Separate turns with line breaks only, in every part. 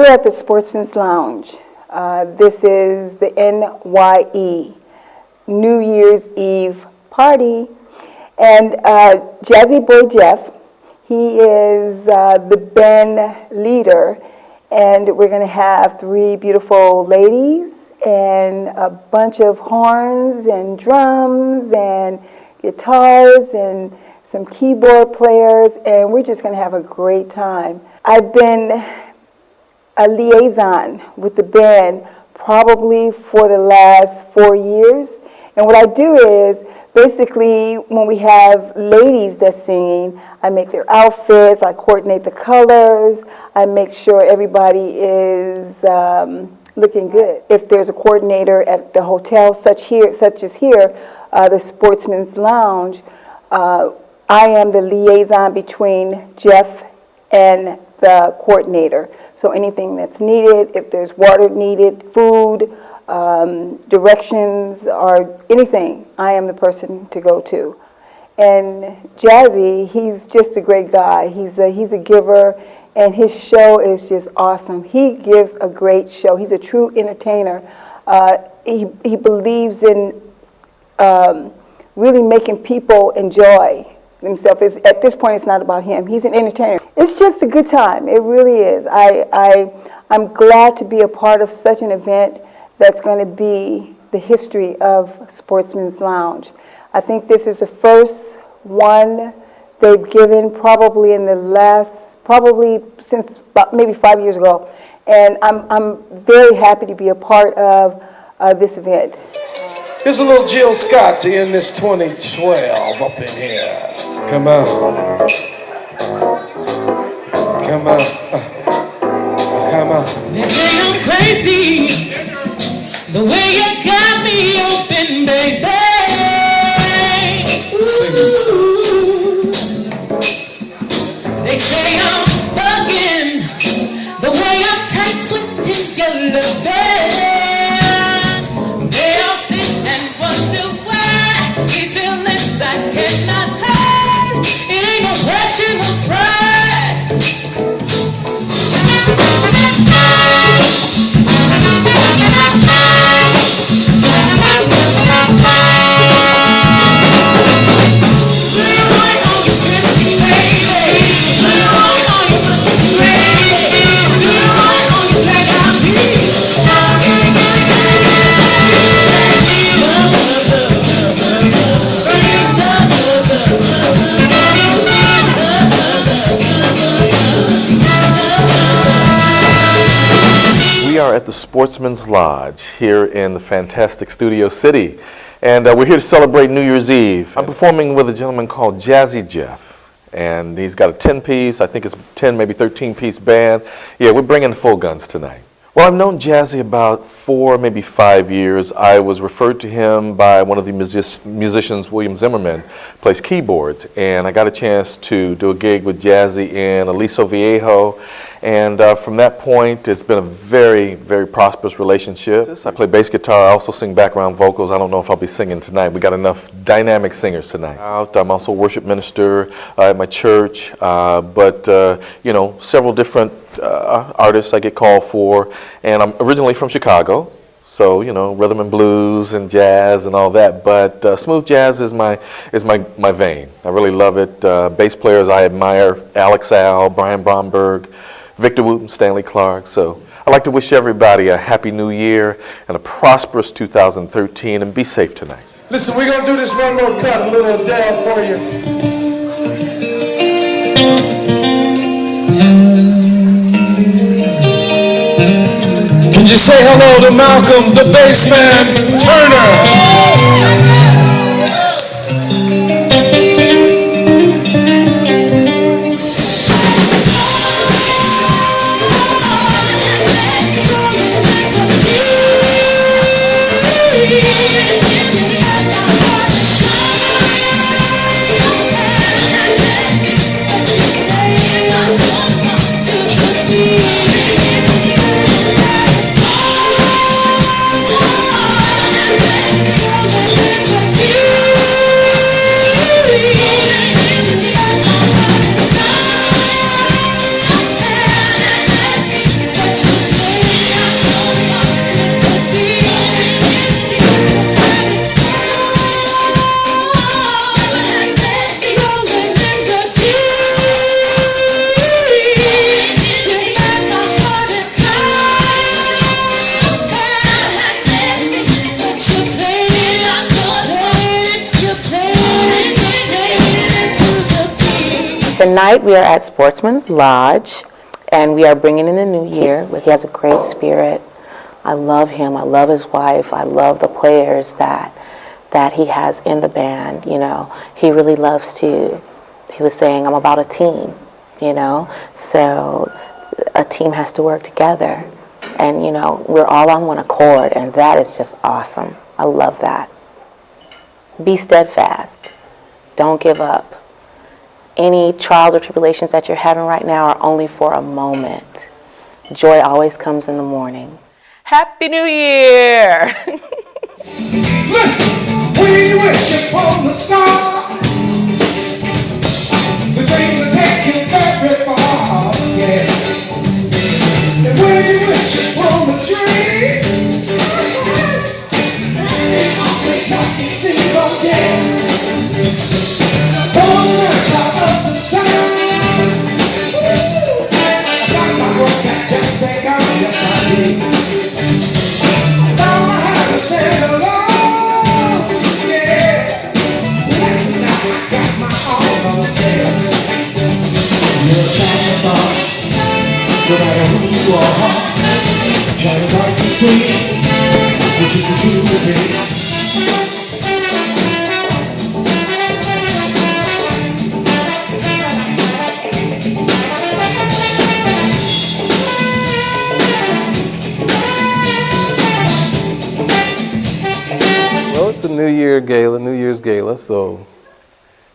We're at the Sportsmen's Lounge. This is the NYE, New Year's Eve party. And Jazzy Boy Jeff, he is the band leader. And we're going to have 3 beautiful ladies and a bunch of horns and drums and guitars and some keyboard players. And we're just going to have a great time. I've been a liaison with the band probably for the last 4 years. And what I do is, basically, when we have ladies that's singing, I make their outfits, I coordinate the colors, I make sure everybody is looking good. If there's a coordinator at the hotel, such as here, the Sportsman's Lounge, I am the liaison between Jeff and the coordinator. So anything that's needed, if there's water needed, food, directions, or anything, I am the person to go to. And Jazzy, he's just a great guy. He's a giver, and his show is just awesome. He gives a great show. He's a true entertainer. He believes in really making people enjoy themselves. At this point, it's not about him. He's an entertainer. It's just a good time. It really is. I'm glad to be a part of such an event that's going to be the history of Sportsman's Lounge. I think this is the first one they've given probably since about maybe 5 years ago. And I'm very happy to be a part of this event.
Here's a little Jill Scott to end this 2012 up in here. Come on. Come on. Come on.
They say I'm crazy, the way you got me open, baby.
Sing me some.
They say I'm bugging, the way I'm tight, sweet in your loving. They all sit and wonder why these feelings I cannot hide. It ain't no passion or pride.
We are at the Sportsman's Lodge here in the fantastic Studio City, and we're here to celebrate New Year's Eve. I'm performing with a gentleman called Jazzy Jeff, and he's got a 10-piece, I think it's 10, maybe 13-piece band. Yeah, we're bringing the full guns tonight. Well, I've known Jazzy about 4, maybe 5 years. I was referred to him by one of the musicians, William Zimmerman, plays keyboards, and I got a chance to do a gig with Jazzy in Aliso Viejo, and from that point, it's been a very, very prosperous relationship. I play bass guitar, I also sing background vocals. I don't know if I'll be singing tonight. We got enough dynamic singers tonight. I'm also a worship minister at my church, but you know, several different artists I get called for, and I'm originally from Chicago, so you know, rhythm and blues and jazz and all that. But smooth jazz is my vein. I really love it. Bass players I admire: Alex Al, Brian Bromberg, Victor Wooten, Stanley Clark. So I'd like to wish everybody a happy New Year and a prosperous 2013, and be safe tonight.
Listen, we're gonna do this one more cut, a little Adele for you. Can you say hello to Malcolm, the bass man, Turner?
Tonight we are at Sportsman's Lodge, and we are bringing in the new year. He has a great spirit. I love him. I love his wife. I love the players that he has in the band. You know, he really loves to. He was saying, "I'm about a team." You know, so a team has to work together, and you know, we're all on one accord, and that is just awesome. I love that. Be steadfast. Don't give up. Any trials or tribulations that you're having right now are only for a moment. Joy always comes in the morning. Happy New Year!
Listen, we wish upon the star, the dreams that take you very far, yeah. And when you wish upon the dream, it always seems okay. On the top of the sun, I got my work that just take out, yes I did. Now I have to say hello, yeah. Listen, now I got my own over there. You're a shining star, no matter who you are. Trying to like to see, which is the truth of it.
Well, it's a New Year's Gala, so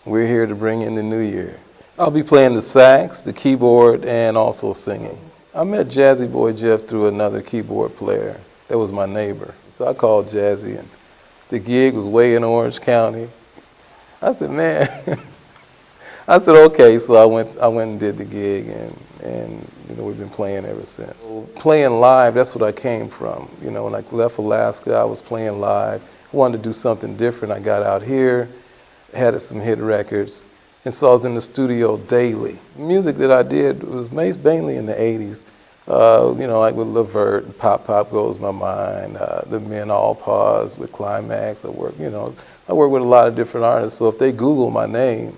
we're here to bring in the new year. I'll be playing the sax, the keyboard, and also singing. I met Jazzy Boy Jeff through another keyboard player that was my neighbor. So I called Jazzy, and the gig was way in Orange County. I said, man, I said, okay. So I went and did the gig, and you know, we've been playing ever since. So playing live, that's what I came from. You know, when I left Alaska, I was playing live. I wanted to do something different. I got out here, had some hit records, and so I was in the studio daily. The music that I did was mainly in the 80s. You know, like with Levert, Pop Pop Goes My Mind, The Men All Pause with Climax. I work with a lot of different artists. So if they Google my name,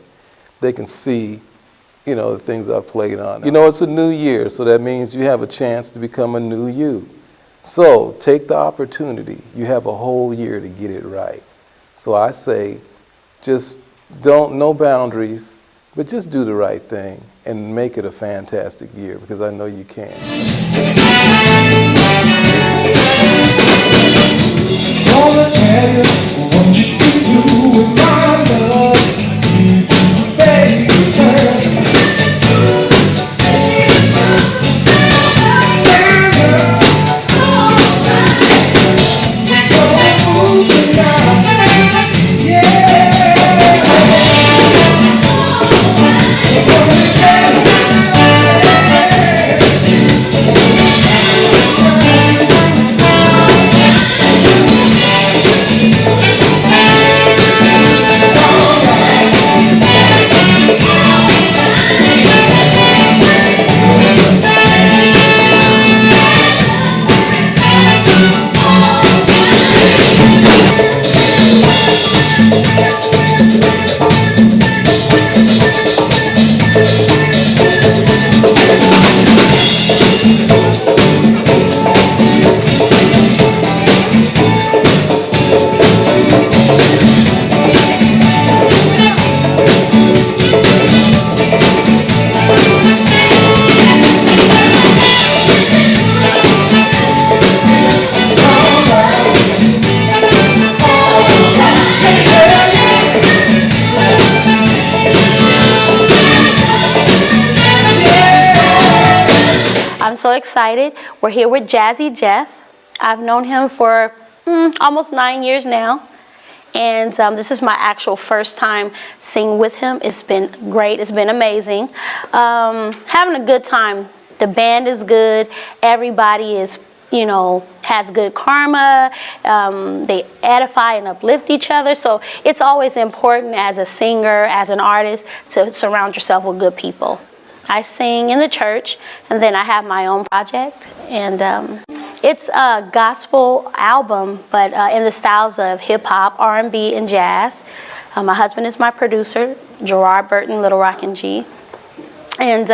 they can see, you know, the things I've played on. You know, it's a new year, so that means you have a chance to become a new you. So take the opportunity. You have a whole year to get it right. So I say, just no boundaries, but just do the right thing and make it a fantastic year, because I know you can.
Gonna tell you what you can do with my love, baby girl.
So excited. We're here with Jazzy Jeff. I've known him for almost 9 years now, and this is my actual first time singing with him. It's been great. It's been amazing. Having a good time. The band is good. Everybody is, you know, has good karma. They edify and uplift each other. So it's always important as a singer, as an artist, to surround yourself with good people. I sing in the church, and then I have my own project, and it's a gospel album, but in the styles of hip-hop, R&B, and jazz. My husband is my producer, Gerard Burton, Little Rock and G, And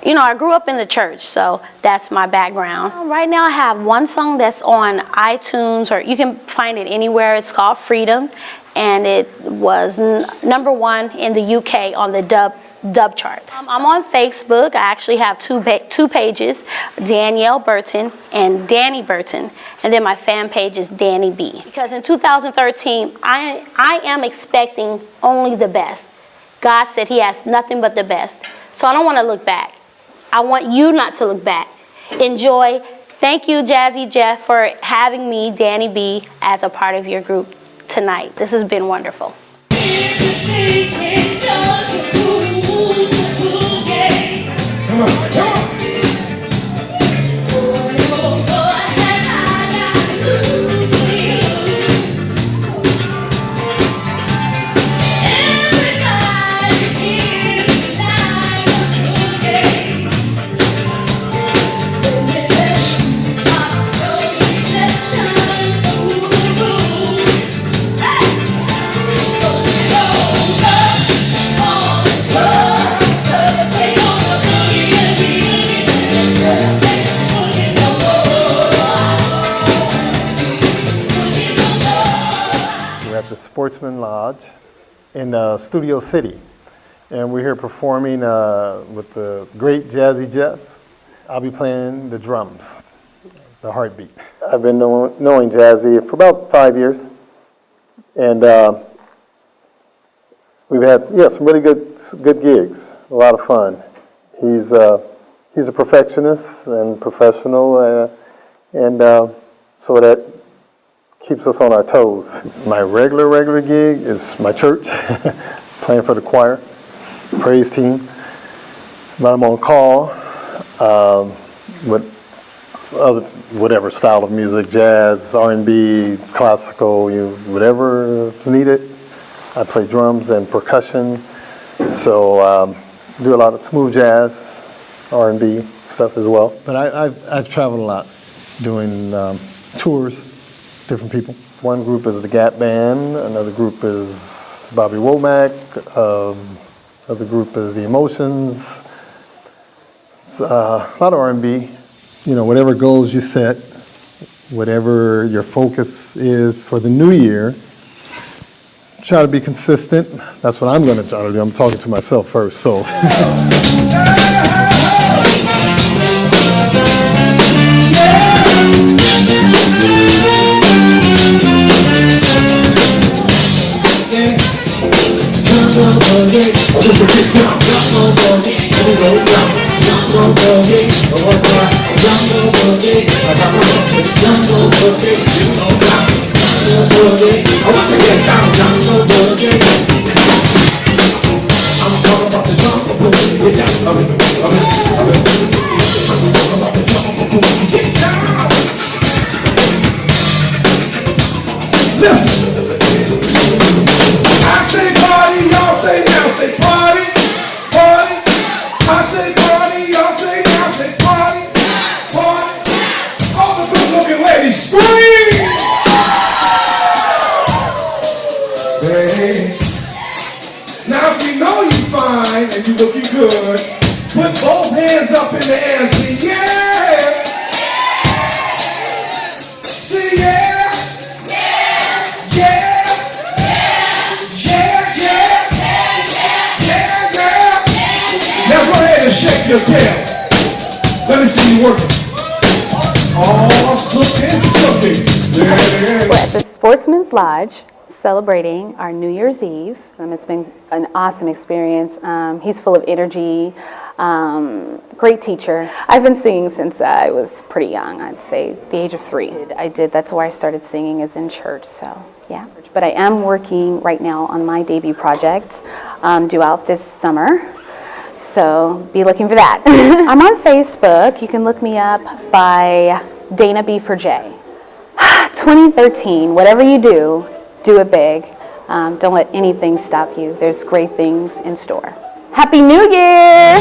you know, I grew up in the church, so that's my background. Right now I have one song that's on iTunes, or you can find it anywhere. It's called Freedom, and it was #1 in the UK on the dub charts. I'm on Facebook. I actually have two pages, Danielle Burton and Danny Burton, and then my fan page is Danny B. Because in 2013, I am expecting only the best. God said he has nothing but the best. So I don't want to look back. I want you not to look back. Enjoy. Thank you, Jazzy Jeff, for having me, Danny B, as a part of your group tonight. This has been wonderful.
Come on, come on.
At the Sportsmen Lodge in Studio City, and we're here performing with the great Jazzy Jeff. I'll be playing the drums, the heartbeat. I've been knowing Jazzy for about 5 years, and we've had some really good gigs, a lot of fun. He's a perfectionist and professional, and so that keeps us on our toes. My regular gig is my church, playing for the choir, praise team. But I'm on call with whatever style of music, jazz, R&B, classical, whatever is needed. I play drums and percussion, so do a lot of smooth jazz, R&B stuff as well. But I've traveled a lot doing tours. Different people. One group is the Gap Band, another group is Bobby Womack, another group is the Emotions. It's a lot of R&B. Whatever goals you set, whatever your focus is for the new year, try to be consistent. That's what I'm going to try to do. I'm talking to myself first, so.
Listen. I say party, y'all say now, say party, party. I say party, y'all say now, say party, party. All the good-looking ladies scream. Hey. Now if we know you fine and you looking good, put both hands up in the air and say yeah. Say yeah. Shake your tail. Let me see you working. Awesome and something. Yeah.
We're at the Sportsmen's Lodge celebrating our New Year's Eve. It's been an awesome experience. He's full of energy, great teacher. I've been singing since I was pretty young, I'd say the age of 3. That's where I started singing, is in church, so yeah. But I am working right now on my debut project, due out this summer. So be looking for that. I'm on Facebook. You can look me up by Dana B for J. 2013, whatever you do, do it big. Don't let anything stop you. There's great things in store. Happy New Year!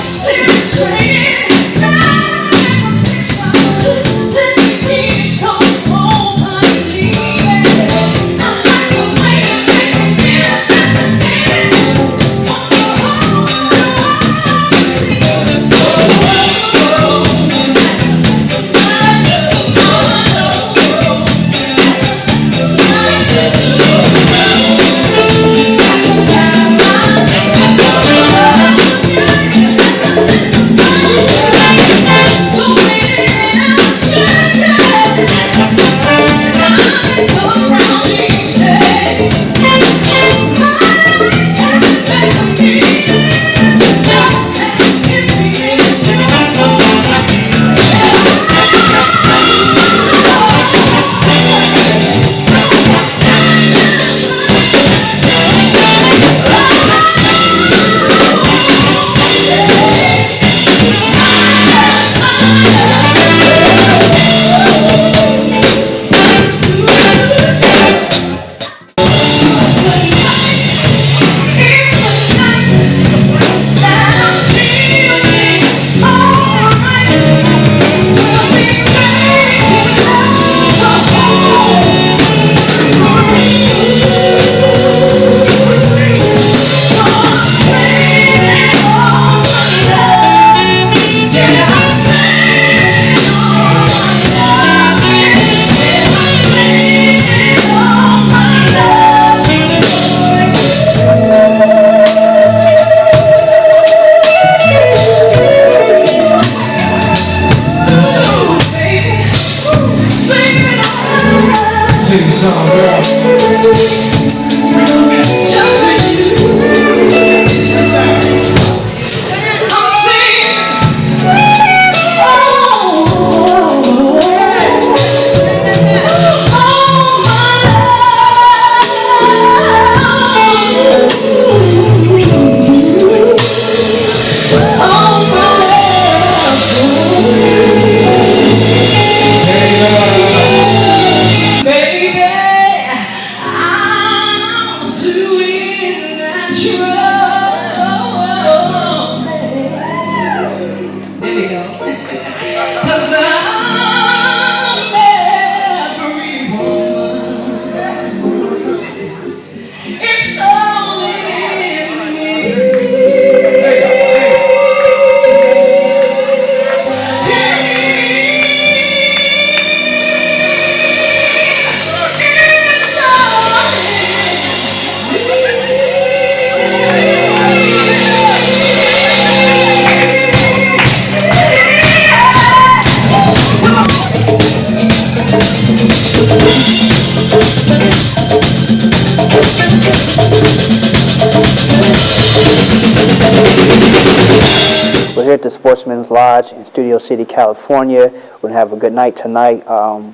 We're here at the Sportsmen's Lodge in Studio City, California. We're going to have a good night tonight.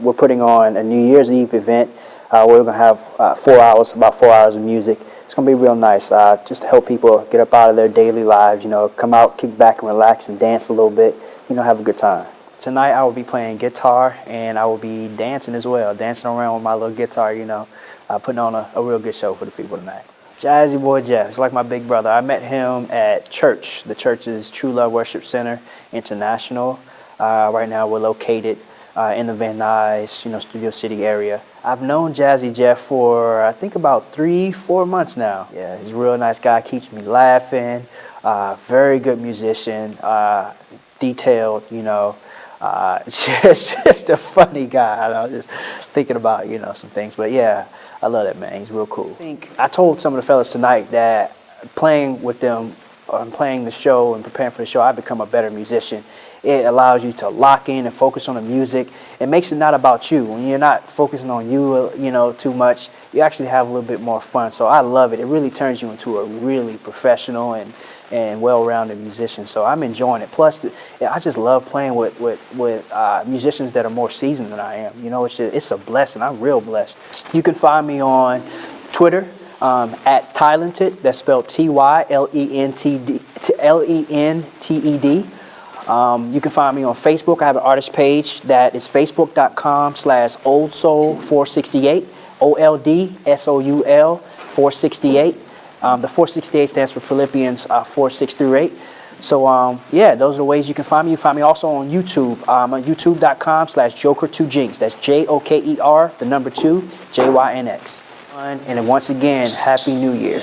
We're putting on a New Year's Eve event. We're going to have about 4 hours of music. It's going to be real nice, just to help people get up out of their daily lives, you know, come out, kick back and relax and dance a little bit, you know, have a good time. Tonight I will be playing guitar and I will be dancing as well, dancing around with my little guitar, you know, putting on a real good show for the people tonight. Jazzy Boy Jeff, he's like my big brother. I met him at church. The church is True Love Worship Center International. Right now we're located in the Van Nuys, you know, Studio City area. I've known Jazzy Jeff for I think about 3-4 months now. Yeah, he's a real nice guy, keeps me laughing, very good musician, detailed, you know, just a funny guy. I know, just thinking about, you know, some things, but yeah, I love that man. He's real cool. I told some of the fellas tonight that playing with them, playing the show and preparing for the show, I've become a better musician. It allows you to lock in and focus on the music. It makes it not about you. When you're not focusing on you, you know, too much, you actually have a little bit more fun. So I love it. It really turns you into a really professional and well-rounded musician. So I'm enjoying it. Plus, I just love playing with musicians that are more seasoned than I am. You know, it's a blessing. I'm real blessed. You can find me on Twitter at Tylented. That's spelled Tylented. You can find me on Facebook. I have an artist page that is facebook.com/oldsoul468, OLDSOUL 468. The 468 stands for Philippians 4:6-8. So yeah, those are the ways you can find me. You can find me also on YouTube. On youtube.com/Joker2Jinx. That's JOKER, the number 2, JYNX. And then once again, Happy New Year.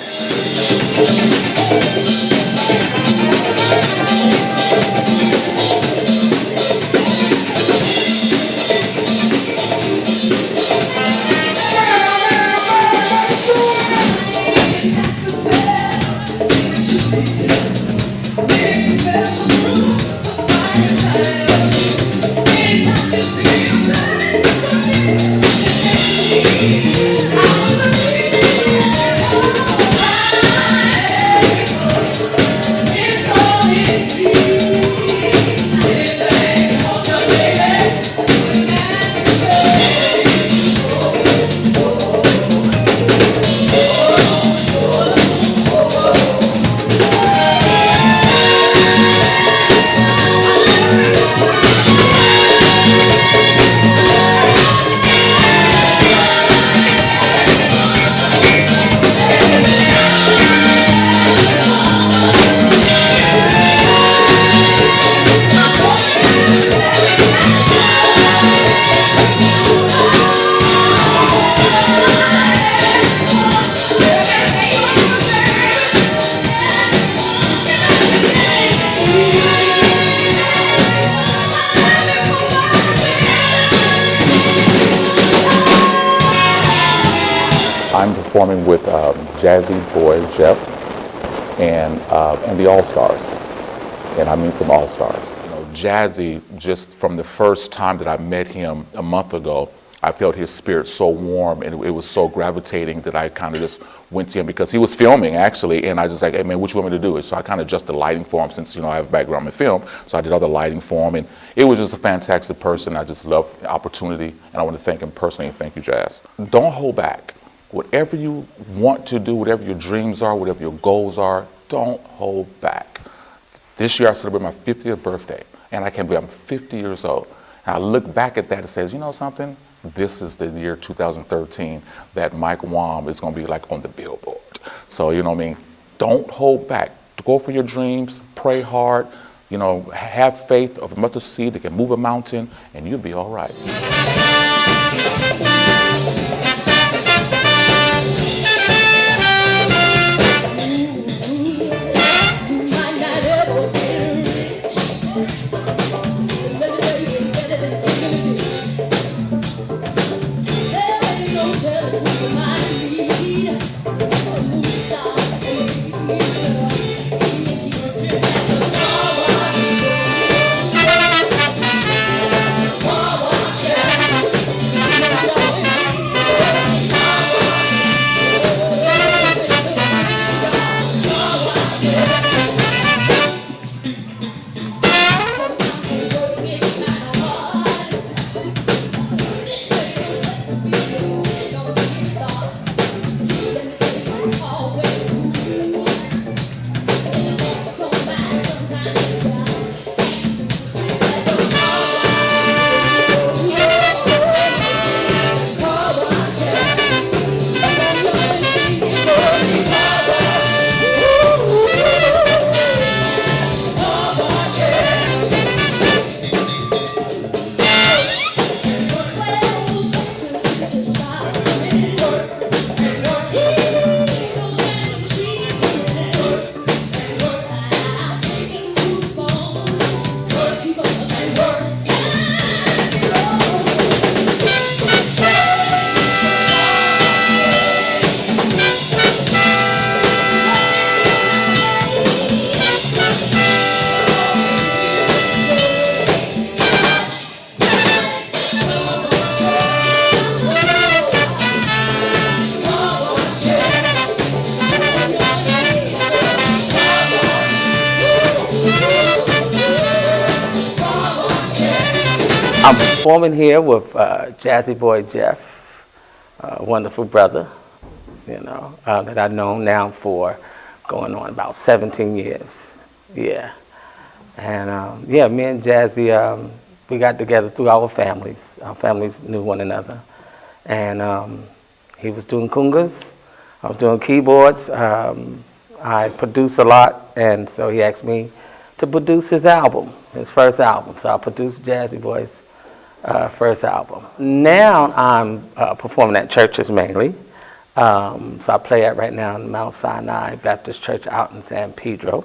I'm performing with Jazzy Boy Jeff and the All-Stars, and I mean some All-Stars. You know, Jazzy, just from the first time that I met him a month ago, I felt his spirit so warm and it was so gravitating that I kind of just went to him because he was filming actually, and I just like, hey man, what you want me to do? So I kind of adjusted the lighting for him since, you know, I have a background in film, so I did all the lighting for him, and it was just a fantastic person. I just love the opportunity, and I want to thank him personally, and thank you, Jazz. Don't hold back. Whatever you want to do, whatever your dreams are, whatever your goals are, don't hold back. This year I celebrate my 50th birthday, and I can't believe I'm 50 years old. And I look back at that and says, you know something? This is the year 2013 that Mike Wam is going to be like on the billboard. So, you know what I mean? Don't hold back. Go for your dreams, pray hard, you know, have faith of a mustard seed that can move a mountain, and you'll be all right.
Wow, wow, wow.
I'm performing here with Jazzy Boy Jeff, a wonderful brother, you know, that I've known now for going on about 17 years. Yeah. And yeah, me and Jazzy, we got together through our families. Our families knew one another. And he was doing congas, I was doing keyboards. I produce a lot, and so he asked me to produce his album, his first album. So I produced Jazzy Boy's first album. Now I'm performing at churches mainly. So I play at right now in Mount Sinai Baptist Church out in San Pedro.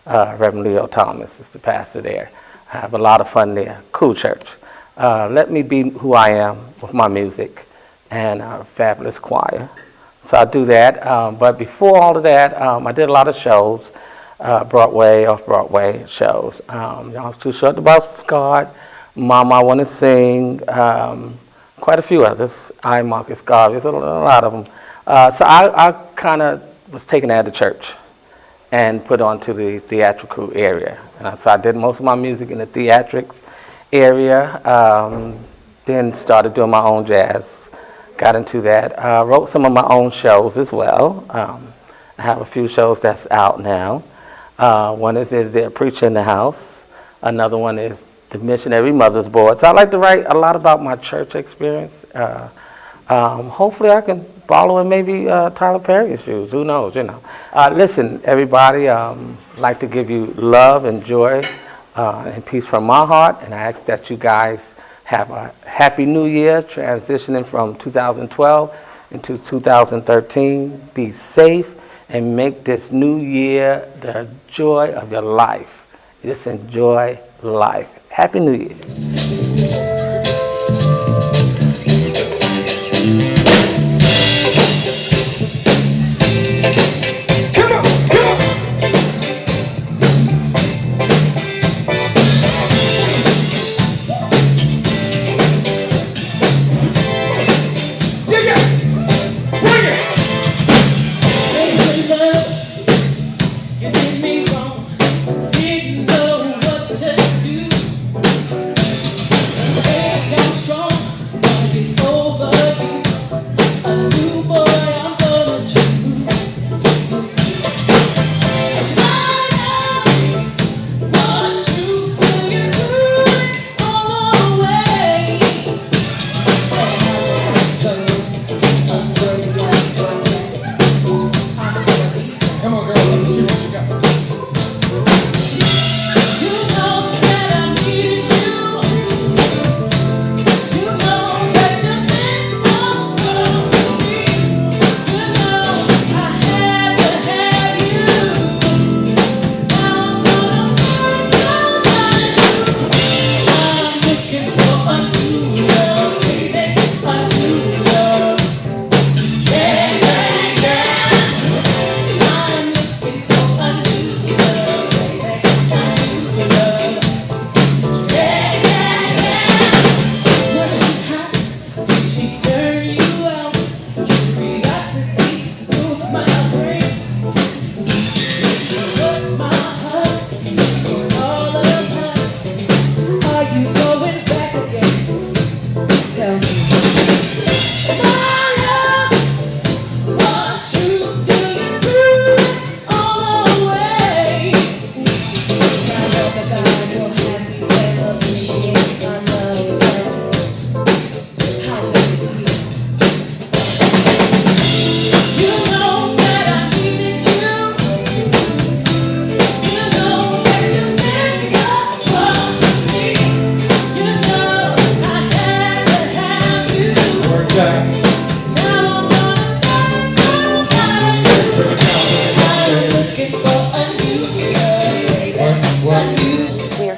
Reverend Leo Thomas is the pastor there. I have a lot of fun there. Cool church. Let me be who I am with my music and a fabulous choir. So I do that. But before all of that, I did a lot of shows, Broadway, off-Broadway shows. Y'all Too Short to Box Guard, Mama I Want to Sing, quite a few others. I, Marcus Garvey, there's a lot of them. So I kind of was taken out of church and put onto the theatrical area. So I did most of my music in the theatrics area, then started doing my own jazz, got into that. Wrote some of my own shows as well. I have a few shows that's out now. One is there Preacher in the House. Another one is the Missionary Mothers Board. So I like to write a lot about my church experience. Hopefully I can follow in maybe Tyler Perry's shoes. Who knows, you know. Listen, everybody, like to give you love and joy and peace from my heart. And I ask that you guys have a happy new year, transitioning from 2012 into 2013. Be safe and make this new year the joy of your life. Just enjoy life. Happy New Year.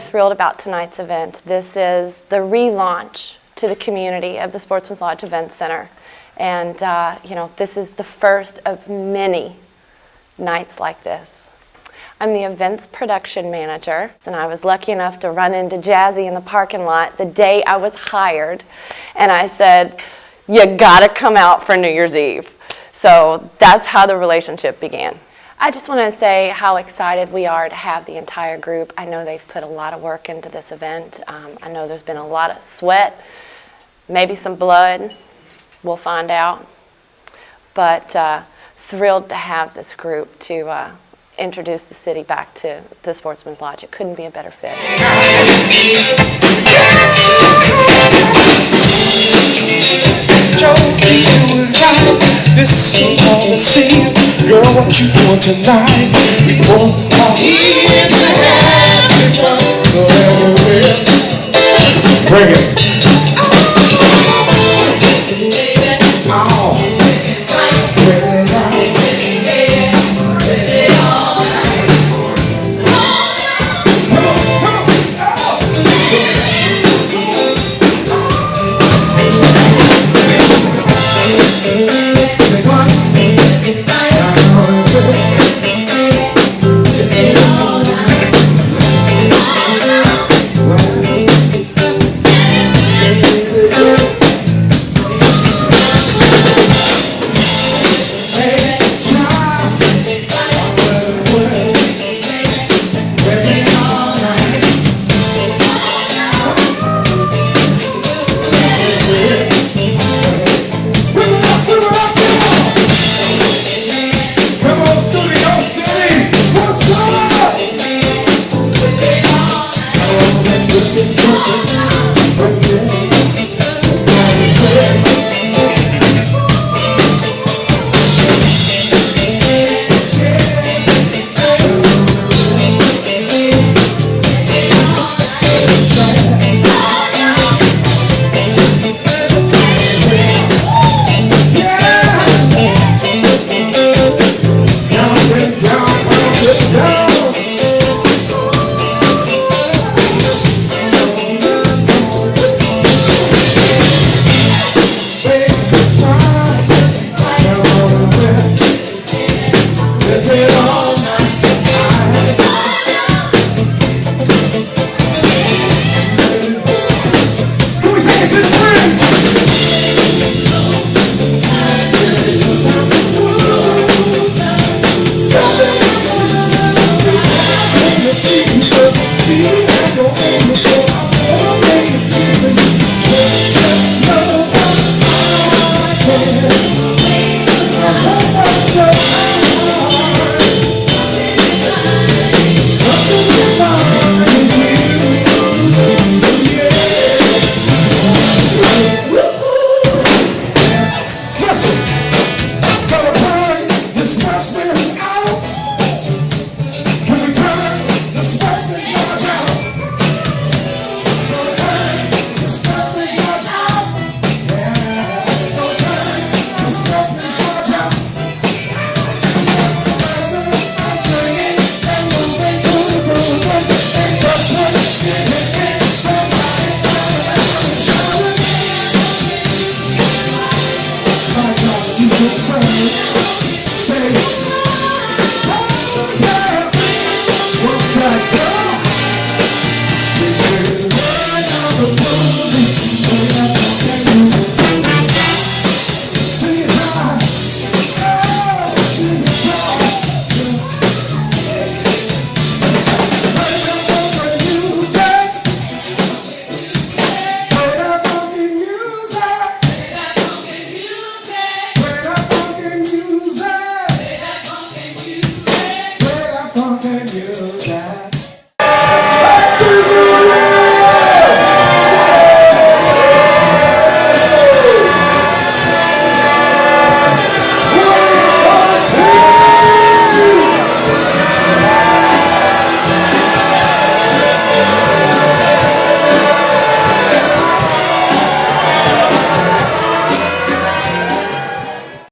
Thrilled about tonight's event. This is the relaunch to the community of the Sportsmen's Lodge Event Center. And, you know, this is the first of many nights like this. I'm the events production manager, and I was lucky enough to run into Jazzy in the parking lot the day I was hired. And I said, you gotta come out for New Year's Eve. So that's how the relationship began. I just want to say how excited we are to have the entire group. I know they've put a lot of work into this event. I know there's been a lot of sweat, maybe some blood. We'll find out. But thrilled to have this group to introduce the city back to the Sportsman's Lodge. It couldn't be a better fit.
Joe, you do it right. This is so hard to see. Girl, what you doing tonight? We both are here to have fun. So everywhere. Bring it. Play that funky music.